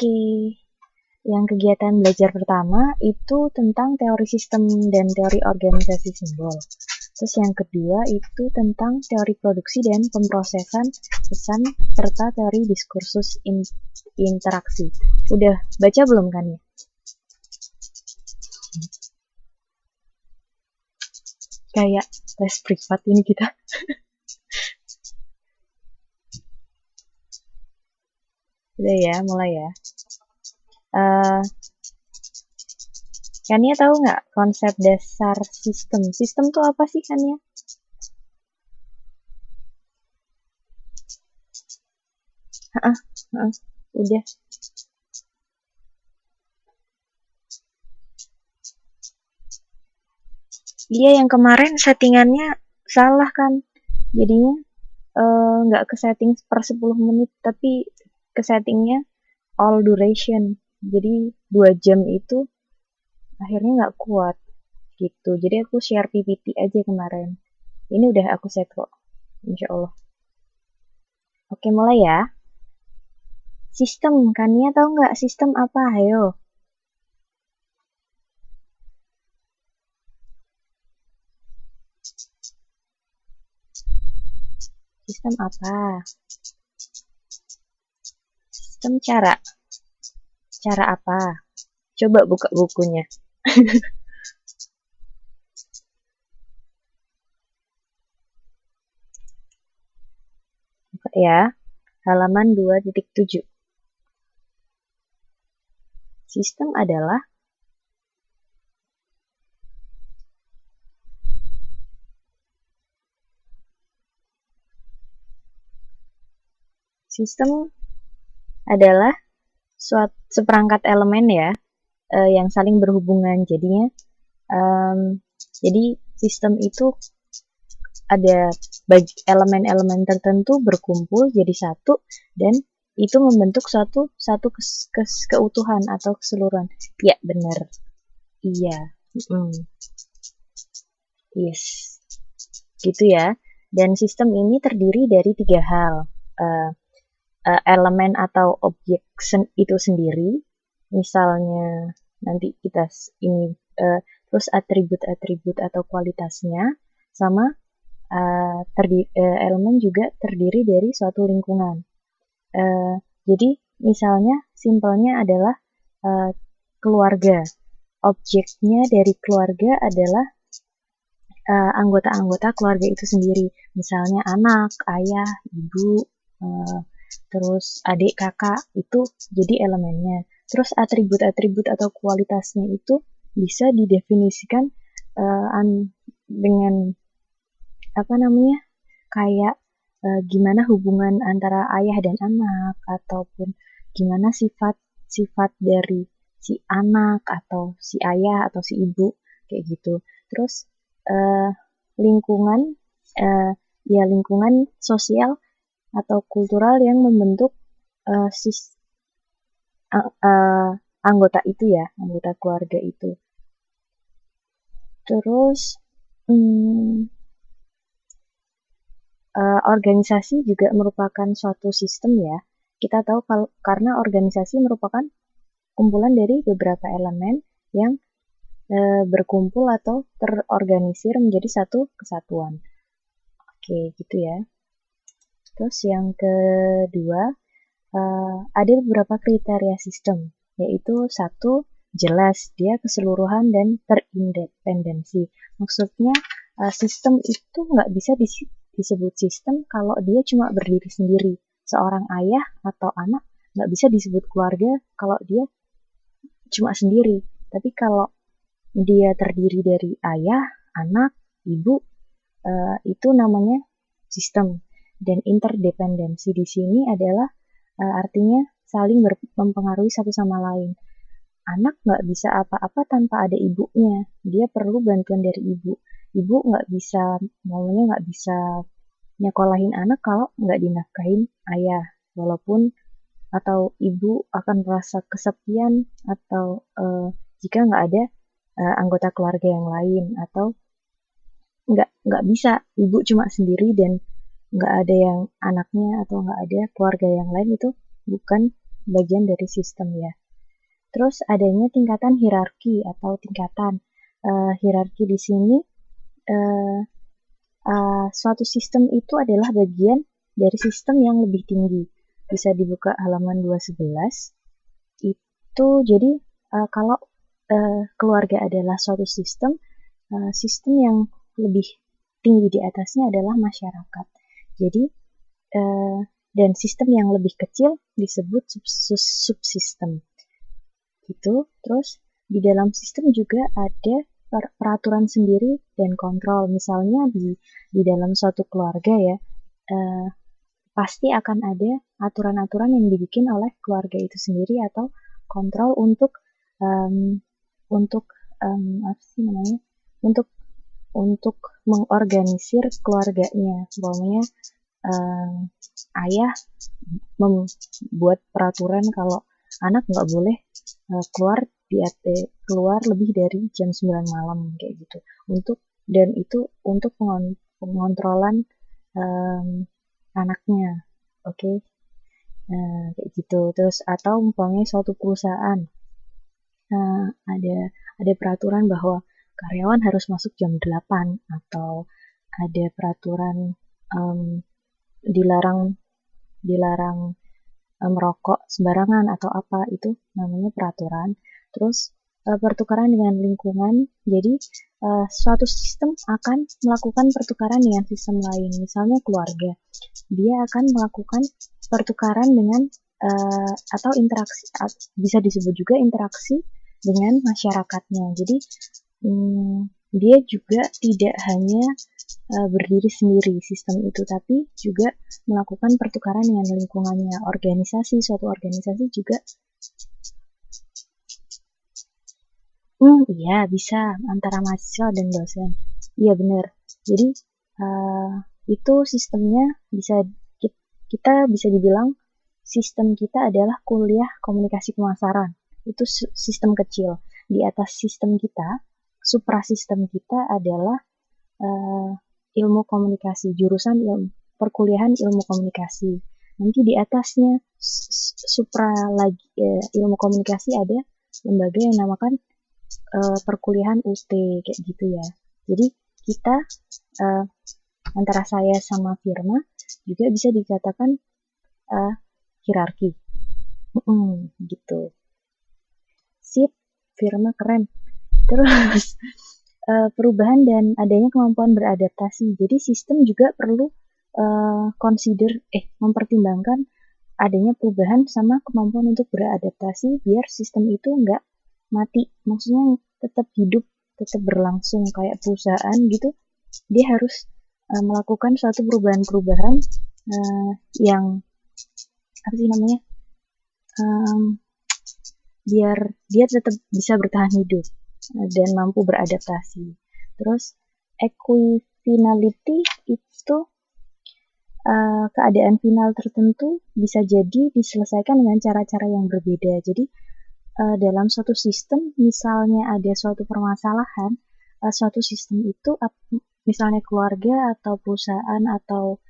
Oke, yang kegiatan belajar pertama itu tentang teori sistem dan teori organisasi simbol. Terus yang kedua itu tentang teori produksi dan pemrosesan pesan serta teori diskursus interaksi. Udah baca belum kan ya? Kayak les privat ini kita. Udah ya, mulai ya. Kania tahu nggak konsep dasar sistem? Sistem tuh apa sih Kania? Udah. Iya, yang kemarin settingannya salah kan. Jadinya nggak ke setting per 10 menit, tapi ke settingnya all duration. Jadi 2 jam itu akhirnya nggak kuat gitu. Jadi aku share PPT aja kemarin. Ini udah aku set kok, insya Allah. Oke, mulai ya. Sistem, Kania tahu nggak sistem apa? Ayo. Sistem apa? Sistem cara. Cara apa? Coba buka bukunya. Buka ya. Halaman 2.7. Sistem adalah seperangkat elemen ya, yang saling berhubungan. Jadinya jadi sistem itu ada elemen-elemen tertentu berkumpul jadi satu dan itu membentuk satu keutuhan atau keseluruhan. Ya, benar. Iya. Yes. Gitu ya. Dan sistem ini terdiri dari 3 hal. Elemen atau objek itu sendiri, misalnya nanti kita ini terus atribut-atribut atau kualitasnya, sama elemen juga terdiri dari suatu lingkungan. Jadi misalnya simpelnya adalah keluarga. Objeknya dari keluarga adalah anggota-anggota keluarga itu sendiri. Misalnya anak, ayah, ibu, terus adik, kakak, itu jadi elemennya. Terus atribut-atribut atau kualitasnya itu bisa didefinisikan dengan kayak gimana hubungan antara ayah dan anak, ataupun gimana sifat dari si anak atau si ayah atau si ibu, kayak gitu. Terus lingkungan sosial atau kultural yang membentuk anggota itu ya, anggota keluarga itu. Terus organisasi juga merupakan suatu sistem ya. Kita tahu karena organisasi merupakan kumpulan dari beberapa elemen yang berkumpul atau terorganisir menjadi satu kesatuan. Oke, gitu ya. Terus yang kedua, ada beberapa kriteria sistem, yaitu 1, jelas, dia keseluruhan dan terindependensi. Maksudnya sistem itu nggak bisa disebut sistem kalau dia cuma berdiri sendiri. Seorang ayah atau anak nggak bisa disebut keluarga kalau dia cuma sendiri. Tapi kalau dia terdiri dari ayah, anak, ibu, itu namanya sistem. Dan interdependensi di sini adalah artinya saling mempengaruhi satu sama lain. Anak nggak bisa apa-apa tanpa ada ibunya. Dia perlu bantuan dari ibu. Ibu nggak bisa nyekolahin anak kalau nggak dinafkahin ayah. Walaupun atau ibu akan merasa kesepian atau jika nggak ada anggota keluarga yang lain, atau nggak bisa ibu cuma sendiri dan nggak ada yang anaknya atau nggak ada keluarga yang lain, itu bukan bagian dari sistem ya. Terus adanya tingkatan hierarki atau tingkatan. Hierarki di sini suatu sistem itu adalah bagian dari sistem yang lebih tinggi. Bisa dibuka halaman 211. Itu jadi kalau keluarga adalah suatu sistem, sistem yang lebih tinggi di atasnya adalah masyarakat. Jadi dan sistem yang lebih kecil disebut subsistem. Gitu. Terus di dalam sistem juga ada peraturan sendiri dan kontrol. Misalnya di dalam suatu keluarga ya, pasti akan ada aturan-aturan yang dibikin oleh keluarga itu sendiri atau kontrol untuk apa sih namanya? Untuk mengorganisir keluarganya. Umpamanya ayah membuat peraturan kalau anak nggak boleh keluar lebih dari jam 9 malam kayak gitu. Untuk pengontrolan anaknya. Oke. Kayak gitu. Terus atau umpamanya suatu perusahaan ada peraturan bahwa karyawan harus masuk jam 8 atau ada peraturan dilarang merokok sembarangan atau apa, itu namanya peraturan. Terus pertukaran dengan lingkungan, jadi suatu sistem akan melakukan pertukaran dengan sistem lain. Misalnya keluarga, dia akan melakukan pertukaran dengan atau interaksi, bisa disebut juga interaksi dengan masyarakatnya. Jadi dia juga tidak hanya berdiri sendiri sistem itu, tapi juga melakukan pertukaran dengan lingkungannya. Suatu organisasi juga iya bisa antara mahasiswa dan dosen. Iya benar. Jadi itu sistemnya kita bisa dibilang sistem kita adalah kuliah komunikasi pemasaran. Itu sistem kecil. Di atas sistem kita, suprasistem kita adalah ilmu komunikasi, jurusan perkuliahan ilmu komunikasi. Nanti di atasnya ilmu komunikasi ada lembaga yang namakan perkuliahan UT kayak gitu ya. Jadi kita antara saya sama Firma juga bisa dikatakan hierarki. Gitu. Sip, Firma keren. Terus perubahan dan adanya kemampuan beradaptasi. Jadi sistem juga perlu mempertimbangkan adanya perubahan sama kemampuan untuk beradaptasi biar sistem itu nggak mati. Maksudnya tetap hidup, tetap berlangsung kayak perusahaan gitu. Dia harus melakukan suatu perubahan-perubahan yang apa sih namanya? Biar dia tetap bisa bertahan hidup dan mampu beradaptasi. Terus equifinality itu keadaan final tertentu bisa jadi diselesaikan dengan cara-cara yang berbeda. Jadi dalam suatu sistem, misalnya ada suatu permasalahan, suatu sistem itu misalnya keluarga atau perusahaan atau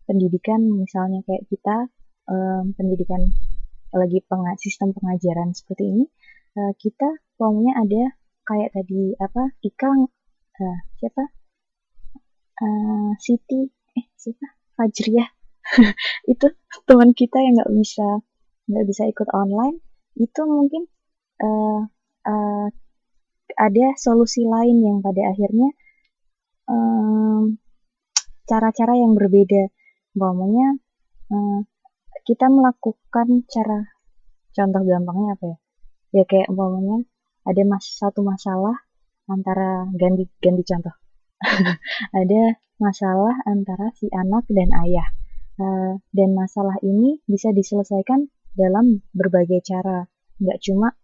pendidikan, misalnya kayak kita pendidikan lagi sistem pengajaran seperti ini, kita pokoknya ada kayak tadi Ika Siti Fajriah itu teman kita yang nggak bisa ikut online, itu mungkin ada solusi lain yang pada akhirnya cara-cara yang berbeda. Umpamanya kita melakukan contoh gampangnya apa ya? Ya kayak umpamanya ada satu masalah antara ganti contoh. Ada masalah antara si anak dan ayah. Dan masalah ini bisa diselesaikan dalam berbagai cara. Nggak cuma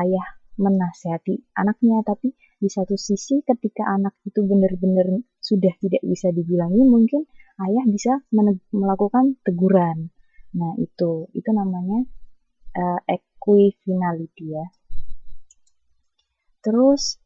ayah menasihati anaknya, tapi di satu sisi ketika anak itu benar-benar sudah tidak bisa dibilangi, mungkin ayah bisa melakukan teguran. Nah, itu namanya equifinality ya. Terus